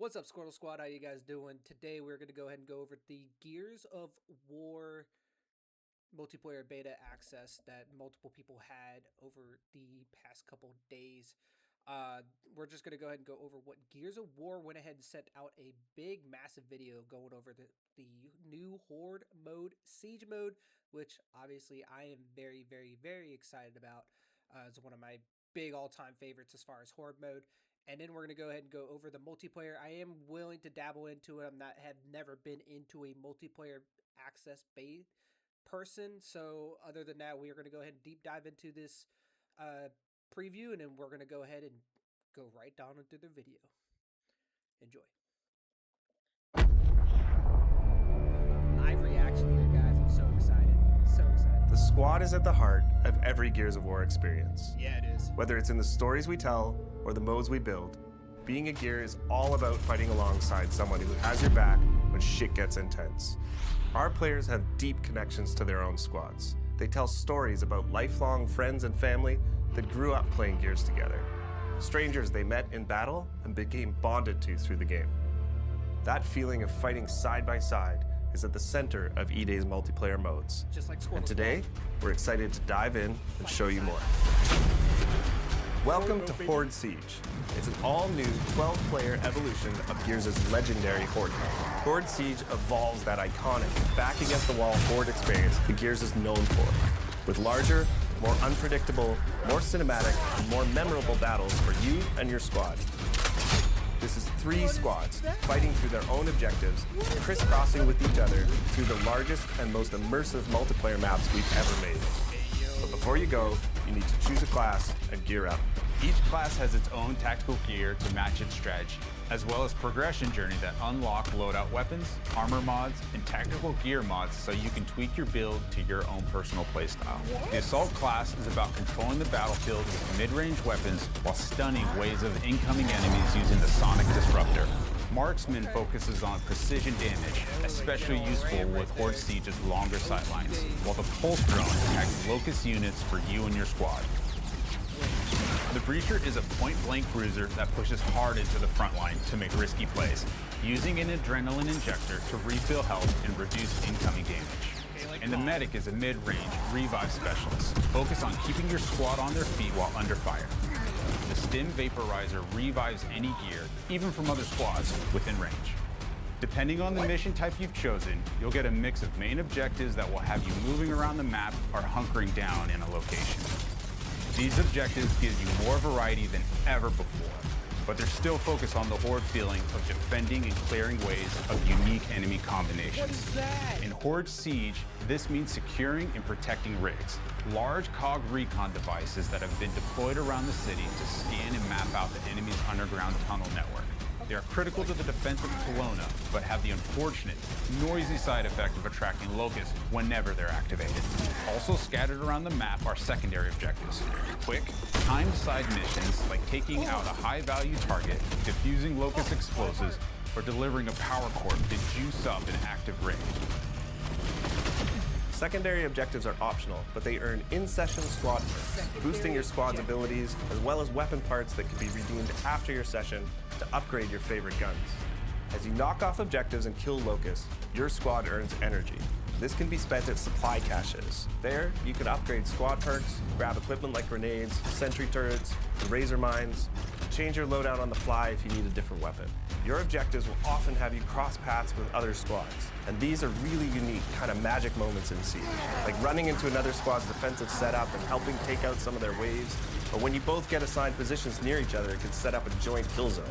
What's up, Squirtle Squad? How you guys doing? Today we're going to go ahead and go over the Gears of War multiplayer beta access that multiple people had over the past couple days. We're just going to go ahead and go over what Gears of War went ahead and sent out a big, massive video going over the new Horde mode, Siege mode, which obviously I am very, very, very excited about. It's one of my big all-time favorites as far as Horde mode. And then we're going to go ahead and go over the multiplayer. I am willing to dabble into it. Have never been into a multiplayer access bait person. So other than that, we are going to go ahead and deep dive into this preview, and then we're going to go ahead and go right down into the video. Enjoy. Live reaction here, guys. I'm so excited. So excited. The squad is at the heart of every Gears of War experience. Yeah, it is. Whether it's in the stories we tell or the modes we build, being a Gear is all about fighting alongside someone who has your back when shit gets intense. Our players have deep connections to their own squads. They tell stories about lifelong friends and family that grew up playing Gears together. Strangers they met in battle and became bonded to through the game. That feeling of fighting side by side is at the center of E-Day's multiplayer modes. Just like Squirtle And today, we're excited to dive in and show you more. Welcome to Horde Siege. It's an all-new 12-player evolution of Gears' legendary Horde mode. Horde Siege evolves that iconic, back-against-the-wall Horde experience that Gears is known for, with larger, more unpredictable, more cinematic, and more memorable battles for you and your squad. This is 3 squads fighting through their own objectives, crisscrossing with each other through the largest and most immersive multiplayer maps we've ever made. But before you go, you need to choose a class and gear up. Each class has its own tactical gear to match its strategy, as well as progression journey that unlock loadout weapons, armor mods, and tactical gear mods so you can tweak your build to your own personal playstyle. The Assault class is about controlling the battlefield with mid-range weapons while stunning waves of incoming enemies using the Sonic Disruptor. Marksman focuses on precision damage, especially useful with Horde Siege's longer sightlines, while the Pulse Drone attacks Locust units for you and your squad. The Breacher is a point-blank bruiser that pushes hard into the front line to make risky plays, using an adrenaline injector to refill health and reduce incoming damage. And the Medic is a mid-range revive specialist, focused on keeping your squad on their feet while under fire. The Stim Vaporizer revives any gear, even from other squads, within range. Depending on the mission type you've chosen, you'll get a mix of main objectives that will have you moving around the map or hunkering down in a location. These objectives give you more variety than ever before, but they're still focused on the Horde feeling of defending and clearing ways of unique enemy combinations. What is that? In Horde Siege, this means securing and protecting rigs, large COG recon devices that have been deployed around the city to scan and map out the enemy's underground tunnel network. They are critical to the defense of Kelowna, but have the unfortunate, noisy side effect of attracting locusts whenever they're activated. Also scattered around the map are secondary objectives. Quick, timed side missions like taking out a high-value target, defusing locust explosives, or delivering a power core to juice up an active rig. Secondary objectives are optional, but they earn in-session squad perks, boosting your squad's abilities, as well as weapon parts that can be redeemed after your session to upgrade your favorite guns. As you knock off objectives and kill locusts, your squad earns energy. This can be spent at supply caches. There, you can upgrade squad perks, grab equipment like grenades, sentry turrets, and razor mines, change your loadout on the fly if you need a different weapon. Your objectives will often have you cross paths with other squads, and these are really unique kind of magic moments in Siege, like running into another squad's defensive setup and helping take out some of their waves, or when you both get assigned positions near each other, it can set up a joint kill zone.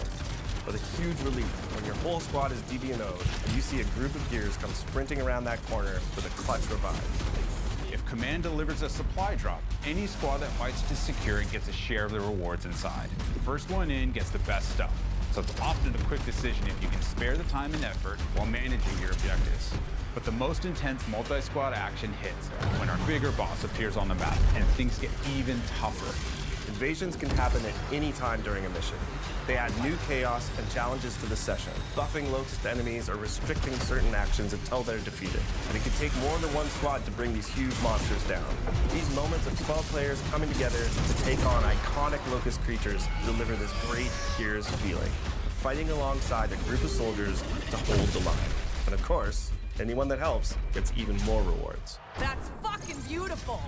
But a huge relief when your whole squad is DB&O'd and you see a group of Gears come sprinting around that corner with a clutch revive. If Command delivers a supply drop, any squad that fights to secure it gets a share of the rewards inside. The first one in gets the best stuff, so it's often a quick decision if you can spare the time and effort while managing your objectives. But the most intense multi-squad action hits when our bigger boss appears on the map and things get even tougher. Invasions can happen at any time during a mission. They add new chaos and challenges to the session, buffing locust enemies or restricting certain actions until they're defeated. And it can take more than one squad to bring these huge monsters down. These moments of 12 players coming together to take on iconic locust creatures deliver this great Gears feeling. fighting alongside a group of soldiers to hold the line. And of course, anyone that helps gets even more rewards. That's fucking beautiful!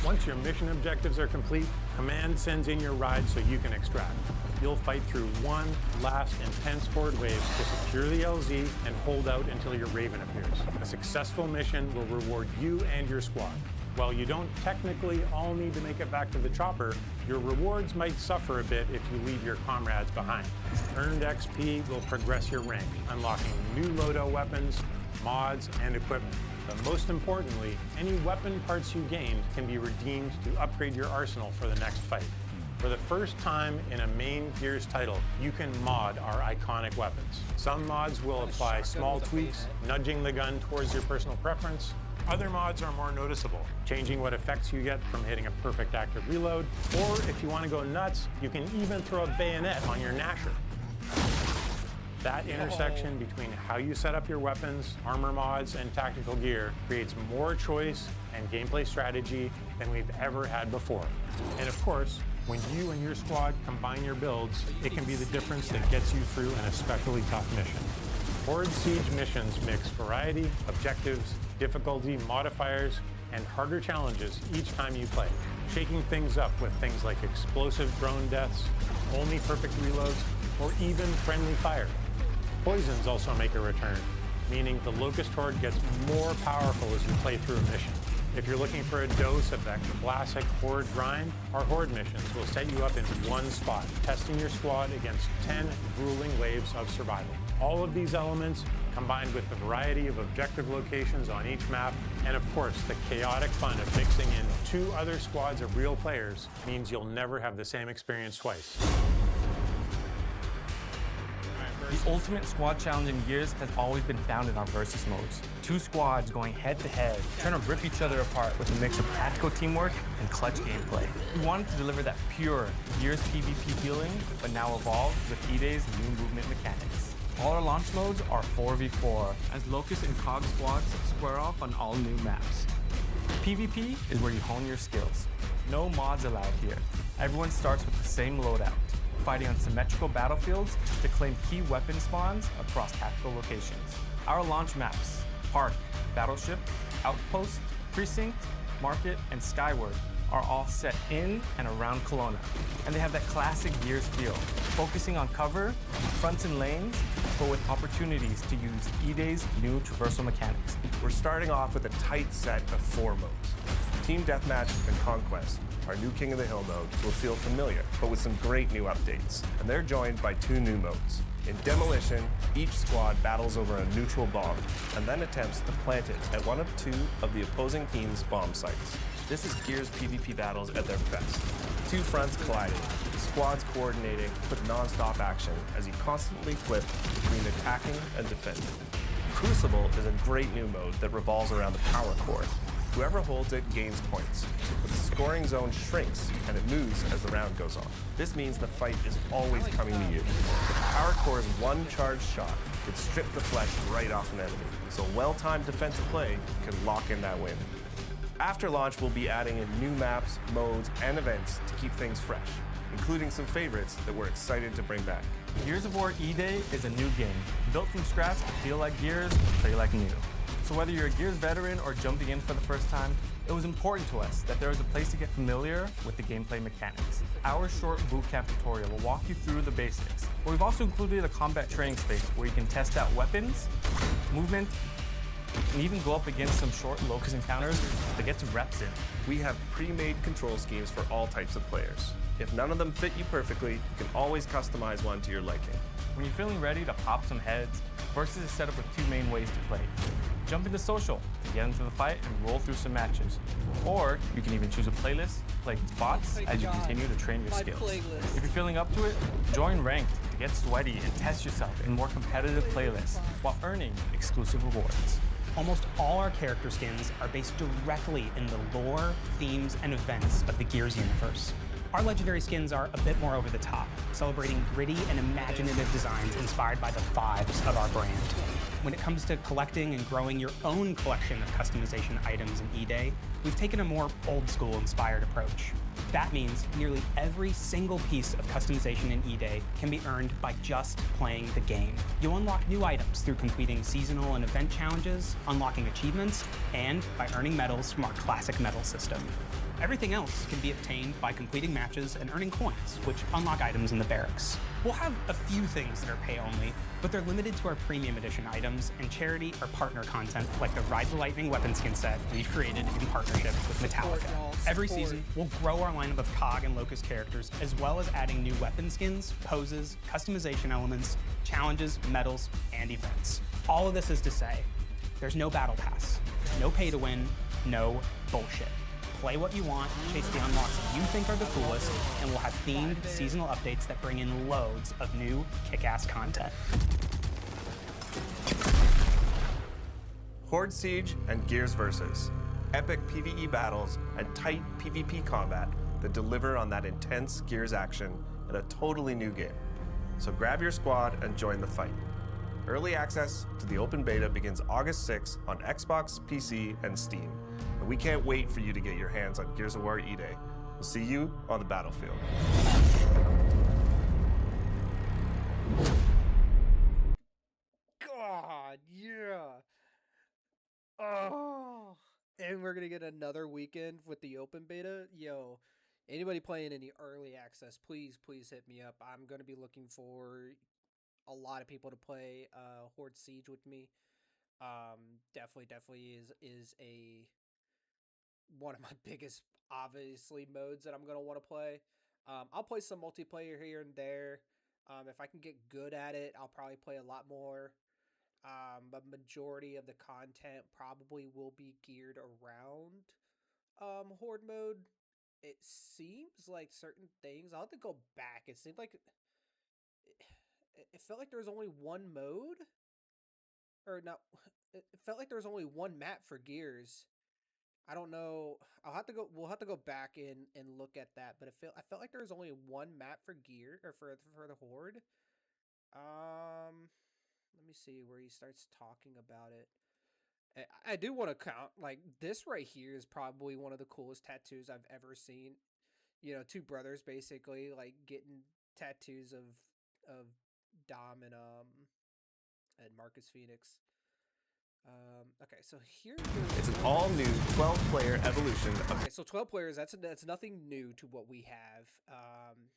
Once your mission objectives are complete, Command sends in your ride so you can extract. You'll fight through one last intense horde wave to secure the LZ and hold out until your Raven appears. A successful mission will reward you and your squad. While you don't technically all need to make it back to the chopper, your rewards might suffer a bit if you leave your comrades behind. Earned XP will progress your rank, unlocking new loadout weapons, mods, and equipment. But most importantly, any weapon parts you gained can be redeemed to upgrade your arsenal for the next fight. For the first time in a main Gears title, you can mod our iconic weapons. Some mods will apply small tweaks, nudging the gun towards your personal preference. Other mods are more noticeable, changing what effects you get from hitting a perfect active reload. Or if you want to go nuts, you can even throw a bayonet on your Gnasher. That intersection between how you set up your weapons, armor mods, and tactical gear creates more choice and gameplay strategy than we've ever had before. And of course, when you and your squad combine your builds, it can be the difference that gets you through an especially tough mission. Horde Siege missions mix variety, objectives, difficulty, modifiers, and harder challenges each time you play, shaking things up with things like explosive drone deaths, only perfect reloads, or even friendly fire. Poisons also make a return, meaning the Locust Horde gets more powerful as you play through a mission. If you're looking for a dose of that classic Horde grind, our Horde missions will set you up in one spot, testing your squad against 10 grueling waves of survival. All of these elements, combined with the variety of objective locations on each map, and of course the chaotic fun of mixing in 2 other squads of real players, means you'll never have the same experience twice. The ultimate squad challenge in Gears has always been founded on versus modes. 2 squads going head to head, trying to rip each other apart with a mix of tactical teamwork and clutch gameplay. We wanted to deliver that pure Gears PvP feeling, but now evolved with E-Day's new movement mechanics. All our launch modes are 4v4, as Locust and COG squads square off on all new maps. PvP is where you hone your skills. No mods allowed here. Everyone starts with the same loadout, fighting on symmetrical battlefields to claim key weapon spawns across tactical locations. Our launch maps, Park, Battleship, Outpost, Precinct, Market, and Skyward, are all set in and around Kelowna. And they have that classic Gears feel, focusing on cover, fronts and lanes, but with opportunities to use E-Day's new traversal mechanics. We're starting off with a tight set of 4 modes. Team Deathmatch and Conquest, our new King of the Hill mode, will feel familiar, but with some great new updates. And they're joined by 2 new modes. In Demolition, each squad battles over a neutral bomb, and then attempts to plant it at one of 2 of the opposing team's bomb sites. This is Gears PvP battles at their best. 2 fronts colliding, squads coordinating with non-stop action as you constantly flip between attacking and defending. Crucible is a great new mode that revolves around the power core. Whoever holds it gains points, but the scoring zone shrinks and it moves as the round goes on. This means the fight is always coming to you. The power core's one charged shot could strip the flesh right off an enemy, so well-timed defensive play can lock in that win. After launch, we'll be adding in new maps, modes, and events to keep things fresh, including some favorites that we're excited to bring back. Gears of War E-Day is a new game, built from scratch to feel like Gears, play like new. So whether you're a Gears veteran or jumping in for the first time, it was important to us that there was a place to get familiar with the gameplay mechanics. Our short bootcamp tutorial will walk you through the basics, but we've also included a combat training space where you can test out weapons, movement, and even go up against some short Locust encounters to get some reps in. We have pre-made control schemes for all types of players. If none of them fit you perfectly, you can always customize one to your liking. When you're feeling ready to pop some heads, Versus is set up with 2 main ways to play. Jump into social to get into the fight and roll through some matches. Or you can even choose a playlist, play bots as you continue to train your skills. If you're feeling up to it, join ranked to get sweaty and test yourself in more competitive playlists while earning exclusive rewards. Almost all our character skins are based directly in the lore, themes, and events of the Gears universe. Our legendary skins are a bit more over the top, celebrating gritty and imaginative designs inspired by the vibes of our brand. When it comes to collecting and growing your own collection of customization items in E-Day, we've taken a more old-school inspired approach. That means nearly every single piece of customization in E-Day can be earned by just playing the game. You'll unlock new items through completing seasonal and event challenges, unlocking achievements, and by earning medals from our classic medal system. Everything else can be obtained by completing matches and earning coins, which unlock items in the barracks. We'll have a few things that are pay only, but they're limited to our premium edition items and charity or partner content like the Ride the Lightning weapon skin set we've created in partnership with Metallica. Every season, we'll grow our lineup of COG and Locust characters, as well as adding new weapon skins, poses, customization elements, challenges, medals, and events. All of this is to say, there's no battle pass, no pay to win, no bullshit. Play what you want, chase the unlocks that you think are the coolest, and we'll have themed seasonal updates that bring in loads of new kick-ass content. Horde Siege and Gears Versus. Epic PvE battles and tight PvP combat that deliver on that intense Gears action in a totally new game. So grab your squad and join the fight. Early access to the open beta begins August 6th on Xbox, PC, and Steam. And we can't wait for you to get your hands on Gears of War E-Day. We'll see you on the battlefield. God, yeah. Oh, and we're gonna get another weekend with the open beta. Yo, anybody playing any early access, please hit me up. I'm gonna be looking for a lot of people to play Horde Siege with me. Definitely is a one of my biggest, obviously, modes that I'm gonna want to play. I'll play some multiplayer here and there. If I can get good at it, I'll probably play a lot more. But majority of the content probably will be geared around horde mode. It seems like certain things. I'll have to go back. It seemed like it felt like there was only one mode, or not. It felt like there was only one map for Gears. I don't know. I'll have to go. We'll have to go back and look at that. But I felt like there was only one map for Gear or for the Horde. Let me see where he starts talking about it. I do want to count, like, this right here is probably one of the coolest tattoos I've ever seen. You know, two brothers basically like getting tattoos of Dom and Marcus Phoenix. Okay, so here It's an all-new 12-player evolution of... Okay, so 12 players, that's nothing new to what we have.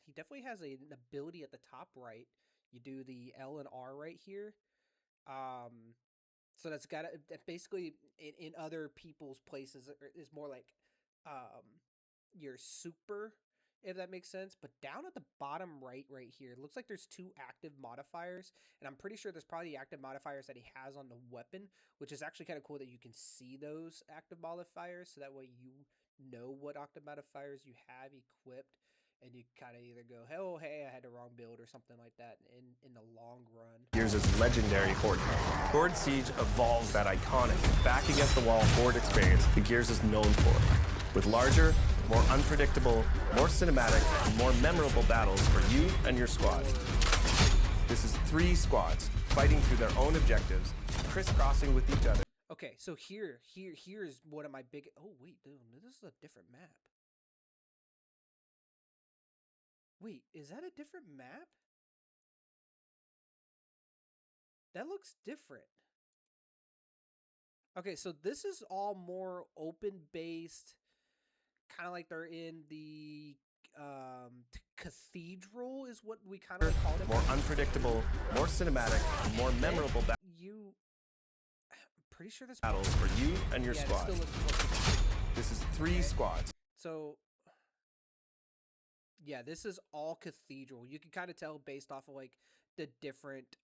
He definitely has an ability at the top right. You do the L and R right here. So that's got that basically in other people's places is more like your super, if that makes sense. But down at the bottom right here, it looks like there's two active modifiers, and I'm pretty sure there's probably active modifiers that he has on the weapon, which is actually kind of cool that you can see those active modifiers, so that way you know what active modifiers you have equipped. And you kind of either go, oh, hey, I had the wrong build or something like that in the long run. Gears' legendary Horde mode. Horde Siege evolves that iconic back-against-the-wall Horde experience that Gears is known for, with larger, more unpredictable, more cinematic, and more memorable battles for you and your squad. This is 3 squads fighting through their own objectives, crisscrossing with each other. Okay, so here's one of my big... Oh, wait, dude, this is a different map. Wait, is that a different map? That looks different. Okay, so this is all more open-based, kind of like they're in the cathedral is what we kind of called it. More unpredictable, more cinematic, and more memorable I'm pretty sure this battles for you and your squad. This is 3 squads. So yeah, this is all cathedral. You can kind of tell based off of like the different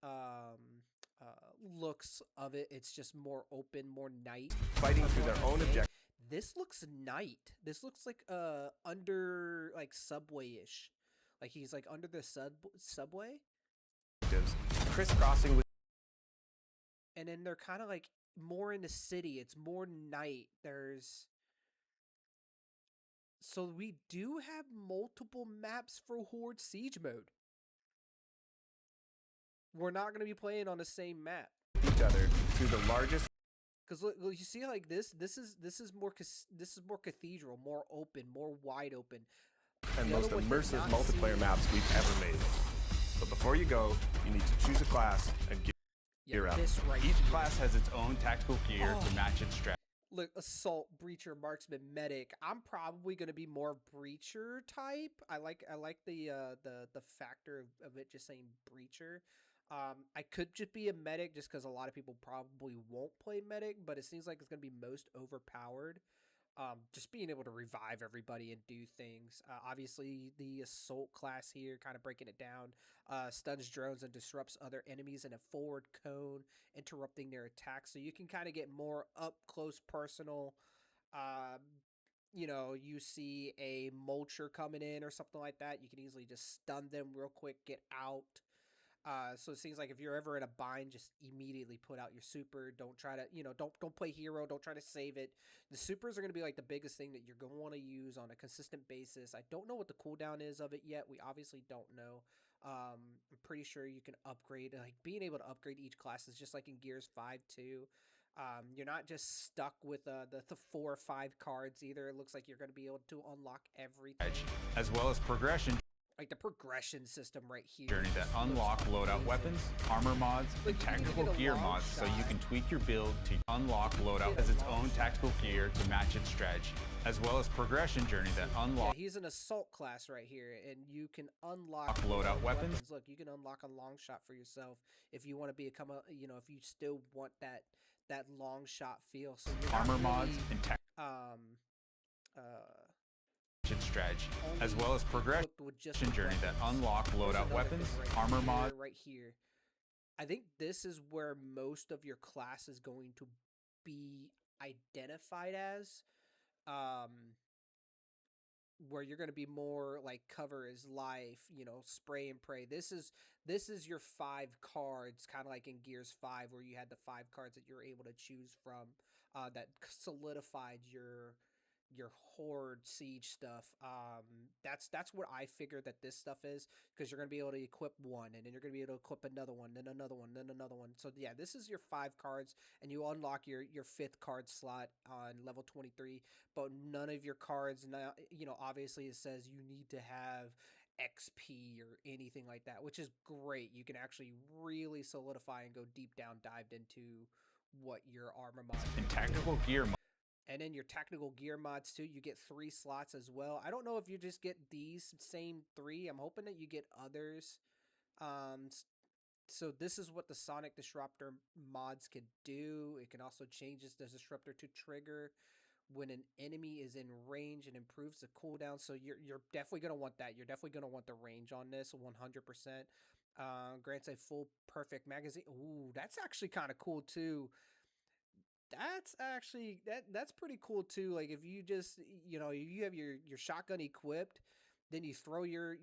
looks of it. It's just more open, more night. Fighting through their own objectives. This looks night. This looks like under like subway-ish. Like he's like under the subway. Crisscrossing with. And then they're kind of like more in the city. It's more night. So we do have multiple maps for Horde Siege mode. We're not going to be playing on the same map. each other through the largest. Because look, you see, like this is more cathedral, more open, more wide open, And the most other one did immersive not multiplayer seem- maps we've ever made. But before you go, you need to choose a class and gear up. This right Each here. class has its own tactical gear to match its strategy. Look, assault, breacher, marksman, medic. I'm probably gonna be more breacher type. I like the factor of it just saying breacher. I could just be a medic just because a lot of people probably won't play medic, but it seems like it's gonna be most overpowered. Just being able to revive everybody and do things. Obviously, the assault class here, kind of breaking it down, stuns drones and disrupts other enemies in a forward cone, interrupting their attacks. So you can kind of get more up close personal. Um, you see a mulcher coming in or something like that, you can easily just stun them real quick, get out. So it seems like if you're ever in a bind, just immediately put out your super. Don't try to, don't play hero. Don't try to save it. The supers are going to be like the biggest thing that you're going to want to use on a consistent basis. I don't know what the cooldown is of it yet. We obviously don't know. I'm pretty sure you can upgrade. Like being able to upgrade each class is just like in Gears 5 too. You're not just stuck with the 4 or 5 cards either. It looks like you're going to be able to unlock everything. As well as progression. Like the progression system right here. Journey that unlock loadout weapons, armor mods, and tactical gear mods so you can tweak your build to unlock loadout as its own tactical gear to match its strategy, as well as progression journey that unlock. Yeah, he's an assault class right here, and you can unlock loadout weapons. Look, you can unlock a long shot for yourself if you want to become a, if you still want that long shot feel. So you're armor not mods really, and strategy, as well as progression journey that unlock loadout weapons, armor mod. Right here, I think this is where most of your class is going to be identified as, where you're going to be more like cover is life, spray and pray. This is your 5 cards, kind of like in Gears 5, where you had the 5 cards that you're able to choose from, that solidified your horde siege stuff. That's what I figured that this stuff is, because you're going to be able to equip one, and then you're going to be able to equip another one, then another one, then another one. So yeah, this is your 5 cards, and you unlock your 5th card slot on level 23, but none of your cards now, obviously it says you need to have XP or anything like that, which is great. You can actually really solidify and go deep down dived into what your armor mods and tactical gear mods. And then your tactical gear mods too, you get 3 slots as well. I don't know if you just get these same 3. I'm hoping that you get others. So this is what the Sonic Disruptor mods can do. It can also change the disruptor to trigger when an enemy is in range and improves the cooldown. So you're definitely going to want that. You're definitely going to want the range on this 100%. Grants a full perfect magazine. Ooh, that's actually kind of cool too. That's actually that's pretty cool too. Like if you just you have your shotgun equipped, then you throw your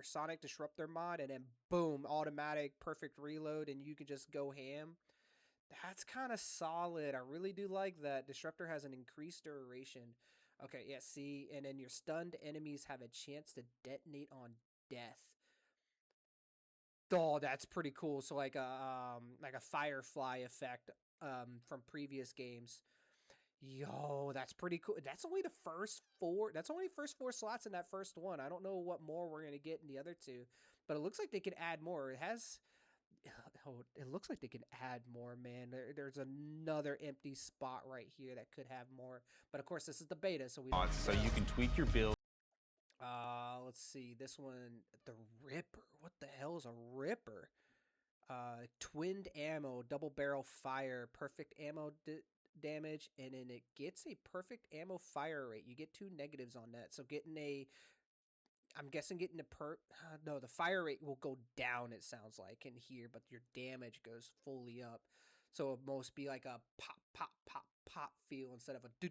Sonic Disruptor mod, and then boom, automatic perfect reload, and you can just go ham. That's kind of solid. I really do like that. Disruptor has an increased duration. Okay, yeah, see, and then your stunned enemies have a chance to detonate on death. Oh, that's pretty cool. So like a Firefly effect from previous games. Yo, that's pretty cool. That's only the first 4. That's only first 4 slots in that first one. I don't know what more we're gonna get in the other 2, but it looks like they can add more. It has. Oh, it looks like they can add more, man. There's another empty spot right here that could have more, but of course this is the beta, so we don't so you can tweak your build. Let's see. This one, the Ripper. What the hell is a Ripper? Twinned ammo, double barrel fire, perfect ammo damage, and then it gets a perfect ammo fire rate. You get 2 negatives on that. So I'm guessing getting no, the fire rate will go down, it sounds like, in here, but your damage goes fully up. So it most be like a pop, pop, pop, pop feel instead of a do,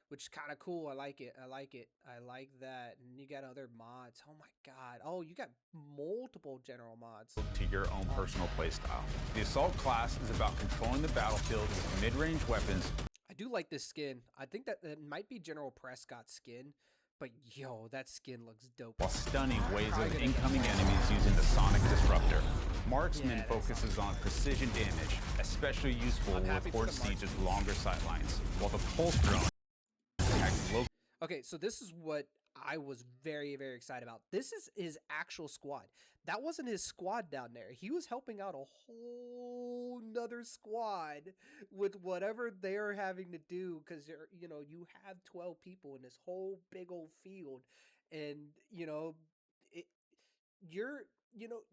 which is kind of cool. I like it. I like that. And you got other mods. Oh my god. Oh, you got multiple general mods. To your own personal playstyle. The Assault class is about controlling the battlefield with mid-range weapons. I do like this skin. I think that it might be General Prescott's skin, but yo, that skin looks dope. While stunning waves of incoming enemies using the Sonic Disruptor. Marksman Yeah, that focuses on precision damage, especially useful I'm happy with for Horde the Siege's marksman. longer sightlines, while the pulse drone attacks low. Okay, so this is what I was very, very excited about. This is his actual squad. That wasn't his squad down there. He was helping out a whole nother squad with whatever they're having to do because you have 12 people in this whole big old field, and it,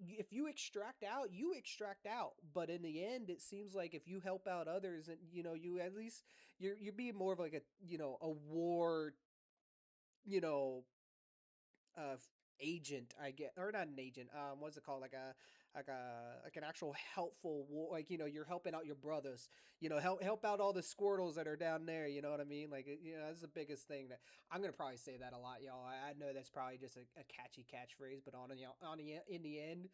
if you extract out, you extract out. But in the end, it seems like if you help out others, and you at least you're being more of like a war you know, agent, I get, or not an agent. What's it called? Like an actual helpful war. Like you're helping out your brothers. Help out all the Squirtles that are down there. You know what I mean? Like that's the biggest thing that I'm gonna probably say that a lot, y'all. I know that's probably just a catchy catchphrase, but in the end,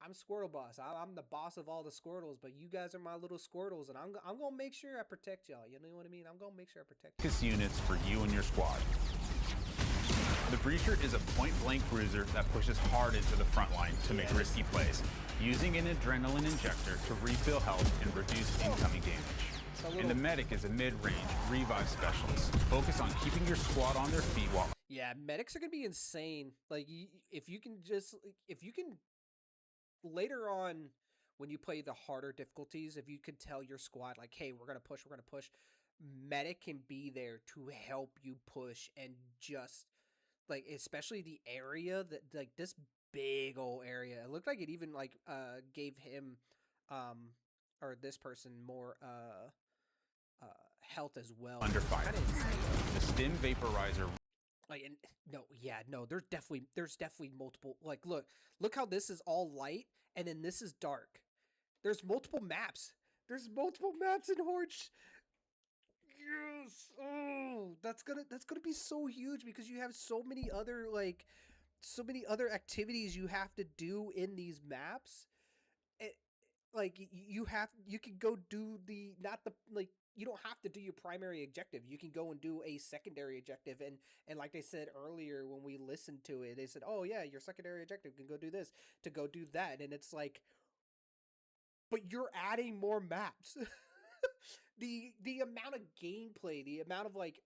I'm Squirtle boss. I'm the boss of all the Squirtles, but you guys are my little Squirtles, and I'm gonna make sure I protect y'all. You know what I mean? I'm gonna make sure I protect you. Focus units for you and your squad. The Breacher is a point-blank cruiser that pushes hard into the front line to make risky plays, using an adrenaline injector to refill health and reduce incoming damage. And the Medic is a mid-range revive specialist, focused on keeping your squad on their feet while... Yeah, medics are gonna be insane. Like if you can later on when you play the harder difficulties, if you could tell your squad like, hey, we're gonna push, medic can be there to help you push and just like especially the area that like this big old area. It looked like it even like gave him um or this person more health as well. Under fire. The stim vaporizer. Like and no, there's definitely multiple. Like look how this is all light and then this is dark. There's multiple maps. There's multiple maps in Horde. Yes. Oh, that's gonna be so huge because you have so many other activities you have to do in these maps. It, like you can go do the not the like you don't have to do your primary objective. You can go and do a secondary objective and like they said earlier when we listened to it, they said, "Oh yeah, your secondary objective can go do this, to go do that." And it's like but you're adding more maps. The amount of gameplay, the amount of like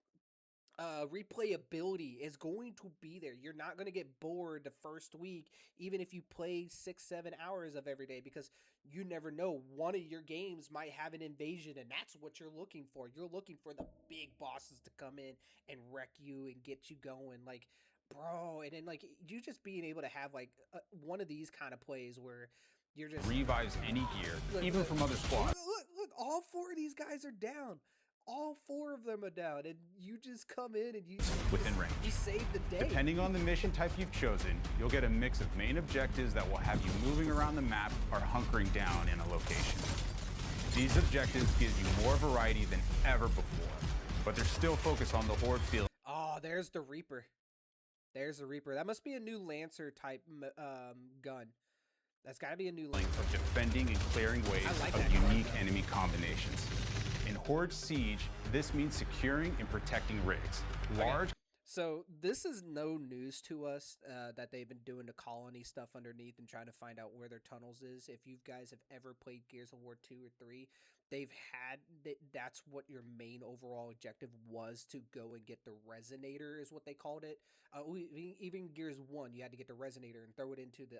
replayability is going to be there. You're not going to get bored the first week, even if you play 6-7 hours of every day, because you never know. One of your games might have an invasion, and that's what you're looking for. You're looking for the big bosses to come in and wreck you and get you going, like, bro. And then like you just being able to have like one of these kind of plays where you're just Revives any gear, even from other squads. Look, all four of these guys are down. All four of them are down, and you just come in and you within range. You save the day. Depending on the mission type you've chosen, you'll get a mix of main objectives that will have you moving around the map or hunkering down in a location. These objectives give you more variety than ever before, but they're still focused on the Horde field. Oh, there's the Reaper. There's the Reaper. That must be a new Lancer type gun. That's got to be a new link of defending and clearing waves of unique enemy combinations. In Horde Siege, this means securing and protecting rigs. Large. So this is no news to us that they've been doing the colony stuff underneath and trying to find out where their tunnels is. If you guys have ever played Gears of War 2 or 3, that's what your main overall objective was, to go and get the resonator is what they called it. Even Gears 1, you had to get the resonator and throw it into the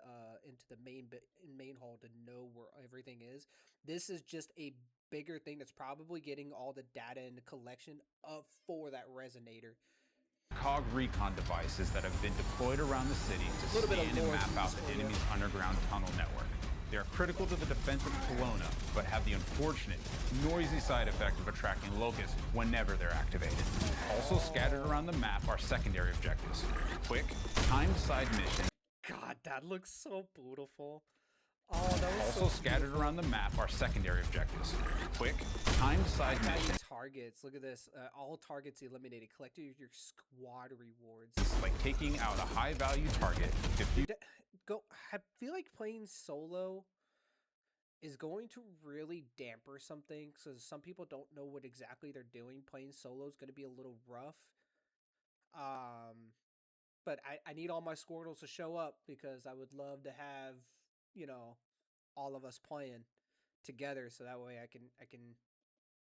main hall to know where everything is. This is just a bigger thing that's probably getting all the data and the collection for that resonator. COG recon devices that have been deployed around the city to scan and map out the enemy's underground tunnel network. They are critical to the defense of Kelowna, but have the unfortunate, noisy side effect of attracting locusts whenever they're activated. Also scattered around the map are secondary objectives. Quick, timed side missions. God, that looks so beautiful. Oh, that was also scattered around the map are secondary objectives. Quick, timed side missions. Targets. Look at this. All targets eliminated. Collect your squad rewards. Like taking out a high-value target. I feel like playing solo is going to really damper something, because some people don't know what exactly they're doing. Playing solo is going to be a little rough. But I need all my Squirtles to show up, because I would love to have, all of us playing together, so that way I can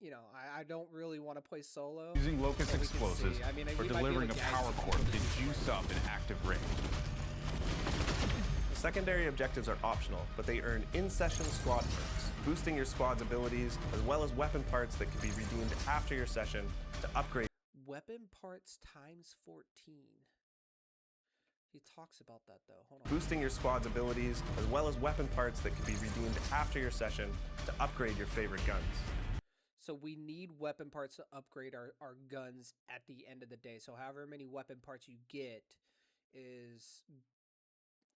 you know, I don't really want to play solo. Using locust but we can explosives see. I mean, or we might be delivering able a to gag power some core people to this juice way. up an active ring. Secondary objectives are optional, but they earn in-session squad perks, boosting your squad's abilities, as well as weapon parts that can be redeemed after your session to upgrade. Weapon parts times 14. He talks about that though. Hold on. Boosting your squad's abilities, as well as weapon parts that can be redeemed after your session to upgrade your favorite guns. So we need weapon parts to upgrade our guns at the end of the day. So however many weapon parts you get is,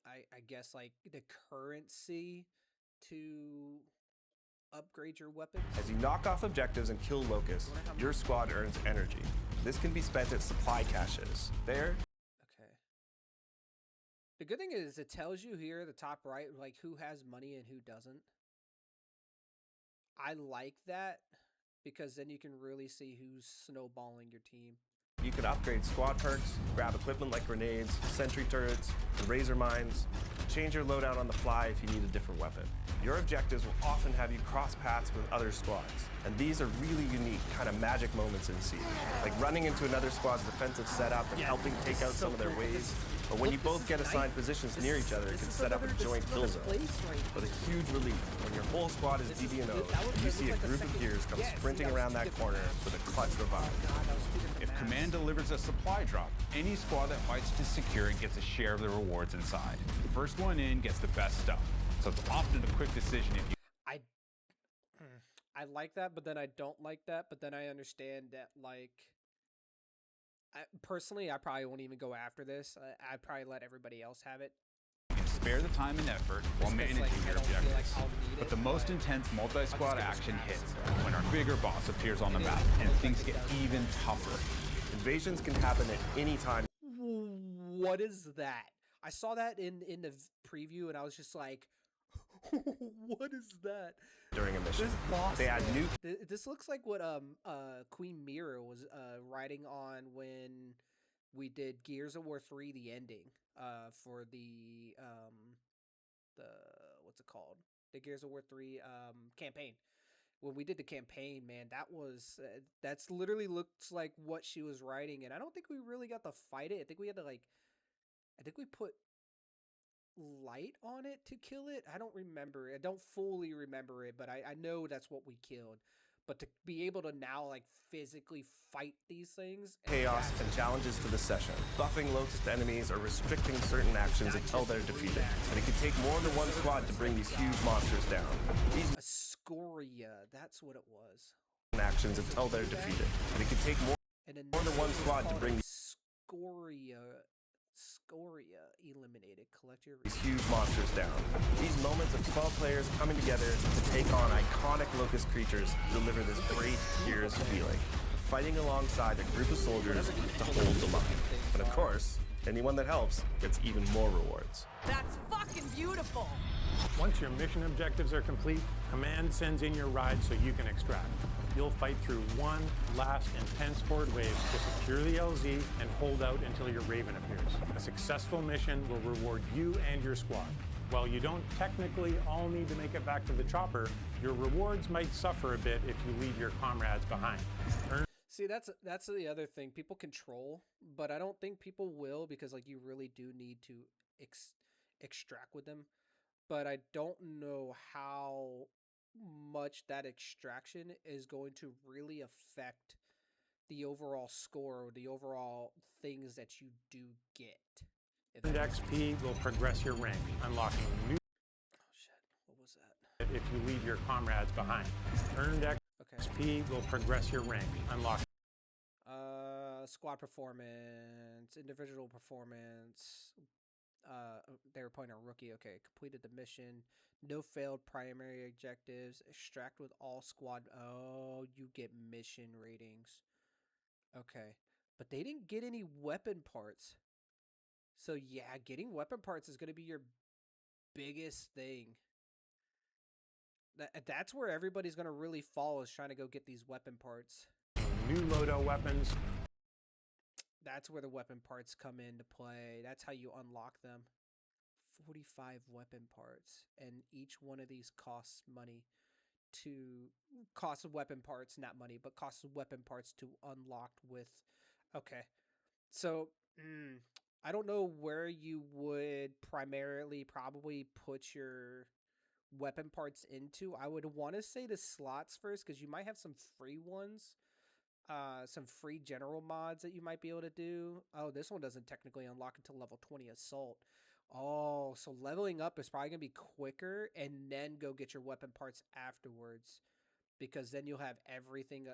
I guess, like the currency to upgrade your weapons. As you knock off objectives and kill locusts, your squad earns energy. This can be spent at supply caches. There, Okay. The good thing is it tells you here, the top right, like who has money and who doesn't. I like that because then you can really see who's snowballing your team. you can upgrade squad perks, grab equipment like grenades, sentry turrets, and razor mines, change your loadout on the fly if you need a different weapon. Your objectives will often have you cross paths with other squads, and these are really unique kind of magic moments in Siege, like running into another squad's defensive setup and helping take out some of their waves, or when you both get assigned positions near each other, you can set up a joint kill zone. But a huge relief, when your whole squad is DD&O, and you see a group of gears come sprinting around that corner with a clutch revive. If Command delivers a supply drop, any squad that fights to secure it gets a share of the rewards inside. The first one in gets the best stuff, so it's often a quick decision if you... I like that, but then I don't like that, but then I understand that, like, personally, I probably won't even go after this. I'd probably let everybody else have it. You can spare the time and effort while managing your objectives. But the most intense multi-squad action hits when our bigger boss appears on the map and things get even tougher. Invasions can happen at any time. What is that? I saw that in the preview, and I was just like, what is that? During a mission. This boss They add new This looks like what Queen Mira was riding on when we did Gears of War 3 the ending for the what's it called? The Gears of War 3 campaign. When we did the campaign, man, that's literally looks like what she was riding, and I don't think we really got to fight it. I think we had to we put light on it to kill it. I don't remember. I don't fully remember it, but I know that's what we killed. But to be able to now like physically fight these things, chaos and challenges to the session, buffing locust enemies or restricting certain actions until they're defeated. And it can take more than one squad to bring these huge monsters down. These Scoria, that's what it was. actions until they're defeated. And it can take more than one squad to bring these Scoria eliminated. Collect your huge monsters down. These moments of 12 players coming together to take on iconic locust creatures deliver this great Gears feeling. Fighting alongside a group of soldiers to hold the line. And of course, anyone that helps gets even more rewards. That's fucking beautiful. Once your mission objectives are complete, Command sends in your ride so you can extract. You'll fight through one last intense horde wave to secure the LZ and hold out until your Raven appears. A successful mission will reward you and your squad. While you don't technically all need to make it back to the chopper, your rewards might suffer a bit if you leave your comrades behind. See, that's the other thing. People control, but I don't think people will, because like you really do need to extract with them. But I don't know how much that extraction is going to really affect the overall score or the overall things that you do get. Earned XP will progress your rank, unlocking new... Oh shit, what was that? if you leave your comrades behind. Earned XP will progress your rank, unlocking... Squad performance, individual performance. They were playing a rookie. Okay, completed the mission. No failed primary objectives. Extract with all squad. Oh, you get mission ratings. Okay, but they didn't get any weapon parts. So yeah, getting weapon parts is going to be your biggest thing. That's where everybody's going to really fall, is trying to go get these weapon parts. New loadout weapons. That's where the weapon parts come into play. That's how you unlock them. 45 weapon parts, and each one of these costs money to cost of weapon parts, not money, but cost of weapon parts to unlock with. Okay, so I don't know where you would primarily probably put your weapon parts into. I would want to say the slots first because you might have some free ones, some free general mods that you might be able to do. Oh, this one doesn't technically unlock until level 20 assault. Oh, so leveling up is probably gonna be quicker, and then go get your weapon parts afterwards, because then you'll have everything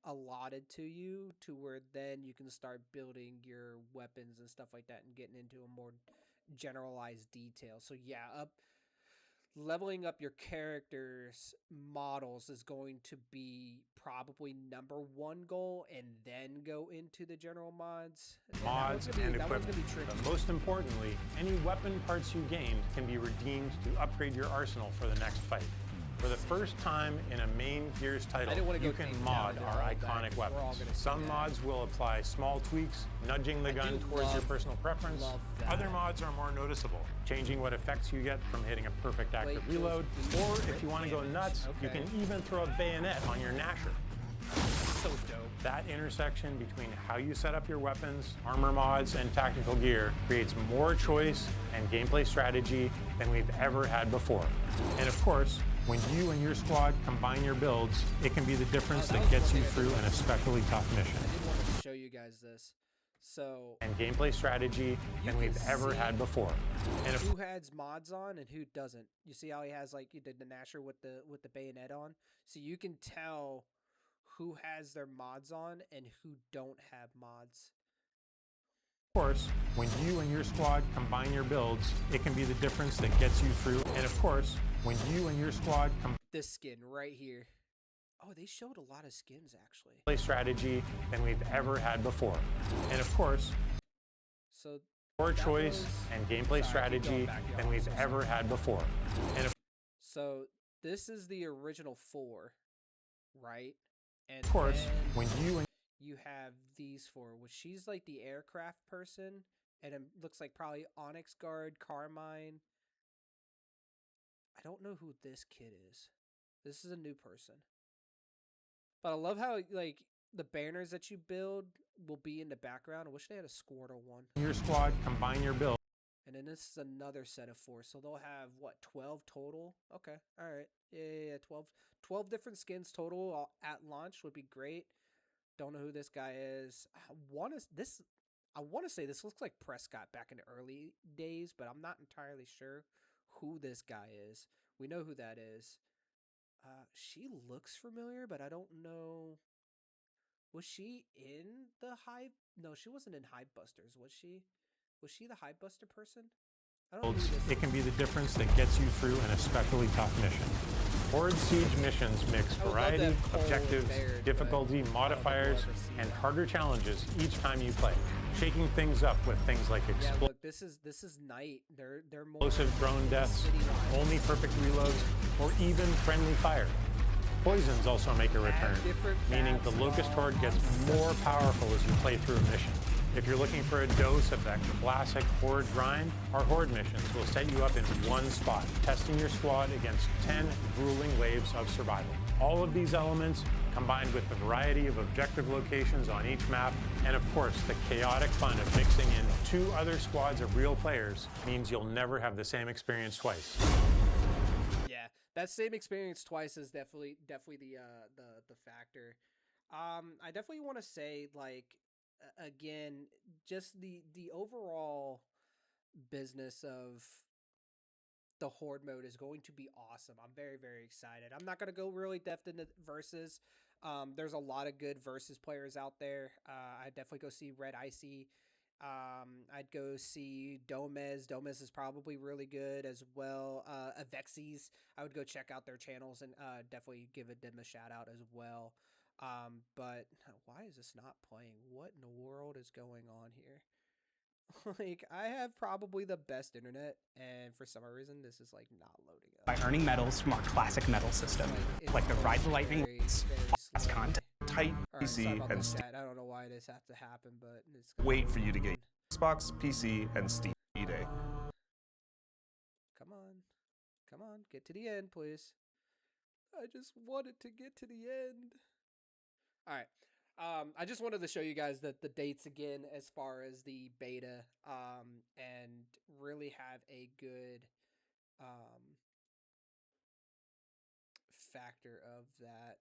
allotted to you to where then you can start building your weapons and stuff like that and getting into a more generalized detail. So yeah, leveling up your characters models is going to be probably number one goal, and then go into the general mods. Mods and equipment. But most importantly, any weapon parts you gained can be redeemed to upgrade your arsenal for the next fight. For the first time in a main Gears title, you can mod our iconic weapons. Some mods will apply small tweaks, nudging the gun towards your personal preference. Other mods are more noticeable, changing what effects you get from hitting a perfect accurate reload. Or if you want to go nuts, you can even throw a bayonet on your Nasher. So dope. That intersection between how you set up your weapons, armor mods, and tactical gear creates more choice and gameplay strategy than we've ever had before. And of course, when you and your squad combine your builds, it can be the difference that gets you through an especially tough mission. I did want to show you guys this. So, and gameplay strategy than we've ever had before. And who has mods on and who doesn't? You see how he has, like, you did the Nasher with the bayonet on? So you can tell who has their mods on and who don't have mods. Of course, when you and your squad combine your builds, it can be the difference that gets you through. And of course, when you and your squad this skin right here. Oh, they showed a lot of skins actually. Play strategy than we've ever had before. And of course, so more choice and gameplay strategy than we've ever had before. And so this is the original 4, right? And of course, when you have these 4, which she's like the aircraft person, and it looks like probably Onyx Guard, Carmine. I don't know who this kid is. This is a new person. But I love how, like, the banners that you build will be in the background. I wish they had a Squirtle one. Your squad combine your build. And then this is another set of 4. So they'll have, what, 12 total? Okay. All right. Yeah, 12 different skins total at launch would be great. Don't know who this guy is. I want to say this looks like Prescott back in the early days, but I'm not entirely sure who this guy is. We know who that is. She looks familiar, but I don't know. Was she in the Hive? No, she wasn't in Hive Busters, was she? Was she the Hive Buster person? I don't know. It can be the difference that gets you through an especially tough mission. Horde Siege missions mix variety, objectives, difficulty, modifiers, and harder challenges each time you play, shaking things up with things like look, this is night. They're more explosive drone deaths, only perfect reloads, or even friendly fire. Poisons also make a return, meaning the Locust Horde gets more powerful as you play through a mission. If you're looking for a dose of that classic Horde grind, our Horde missions will set you up in one spot, testing your squad against 10 grueling waves of survival. All of these elements, combined with the variety of objective locations on each map, and of course the chaotic fun of mixing in 2 other squads of real players, means you'll never have the same experience twice. Yeah, that same experience twice is definitely the factor. I definitely want to say, like, again, just the overall business of the Horde mode is going to be awesome. I'm very, very excited. I'm not going to go really depth into versus. There's a lot of good versus players out there. I'd definitely go see Red Icy. I'd go see Domez. Domez is probably really good as well. Avexis, I would go check out their channels and definitely give them a shout out as well. But why is this not playing? What in the world is going on here? Like, I have probably the best internet, and for some reason this is like not loading up. By earning medals from our classic medal system, like the Ride the Lightning as content. Tight PC and Steam. I don't know why this has to happen, but it's wait for you to get Xbox, PC, and Steam E-Day. Come on. Come on. Get to the end, please. I just wanted to get to the end. All right. I just wanted to show you guys the dates again as far as the beta, and really have a good factor of that.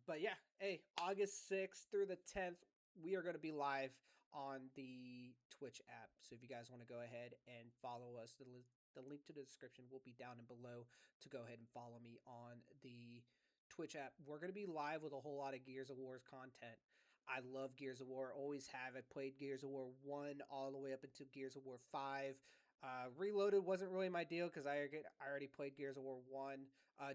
But yeah, hey, August 6th through the 10th, we are going to be live on the Twitch app. So if you guys want to go ahead and follow us, the link to the description will be down and below to go ahead and follow me on the Twitch app. We're going to be live with a whole lot of Gears of War's content. I love Gears of War, always have. I played Gears of War 1 all the way up until Gears of War 5. Reloaded wasn't really my deal because I already played Gears of War 1.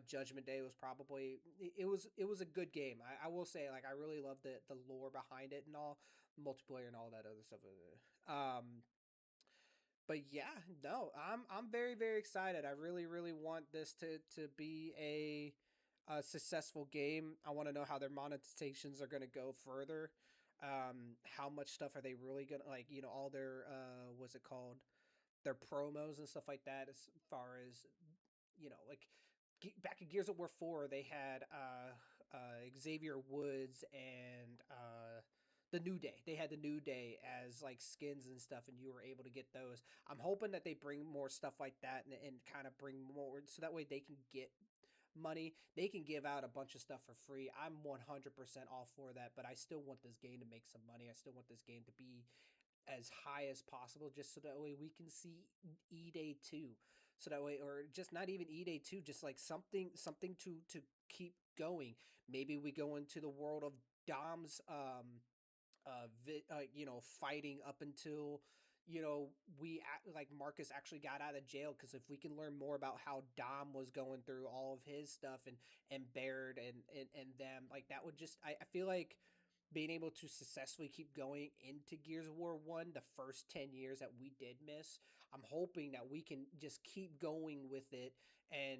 Judgment Day was probably it was a good game. I will say, like, I really love the lore behind it and all, multiplayer and all that other stuff. But yeah, no, I'm very very excited. I really want this to be a successful game. I want to know how their monetizations are going to go further. How much stuff are they really gonna, like, all their what's it called, their promos and stuff like that, as far as, like back in Gears of War 4, they had Xavier Woods and the New Day. They had the New Day as like skins and stuff, and you were able to get those. I'm hoping that they bring more stuff like that, and kind of bring more, so that way they can get money. They can give out a bunch of stuff for free. I'm 100% all for that, but I still want this game to make some money. I still want this game to be as high as possible, just so that way we can see E-Day 2. So that way, or just not even E-Day 2, just like something to keep going. Maybe we go into the world of Dom's fighting up until, like Marcus actually got out of jail, because if we can learn more about how Dom was going through all of his stuff, and Baird and them, like, that would just, I feel like being able to successfully keep going into Gears of War 1 the first 10 years that we did miss, I'm hoping that we can just keep going with it, and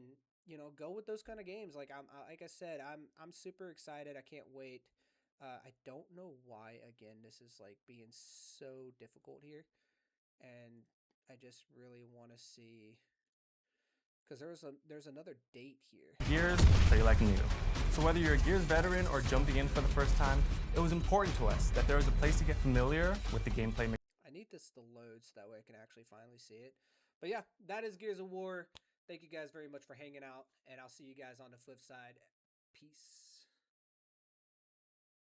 go with those kind of games. Like, like I said, I'm super excited. I can't wait. I don't know why, again, this is like being so difficult here, and I just really want to see, because there's another date here. Gears play like new. So whether you're a Gears veteran or jumping in for the first time, it was important to us that there was a place to get familiar with the gameplay. I need this to load so that way I can actually finally see it. But yeah, that is Gears of War. Thank you guys very much for hanging out, and I'll see you guys on the flip side. Peace.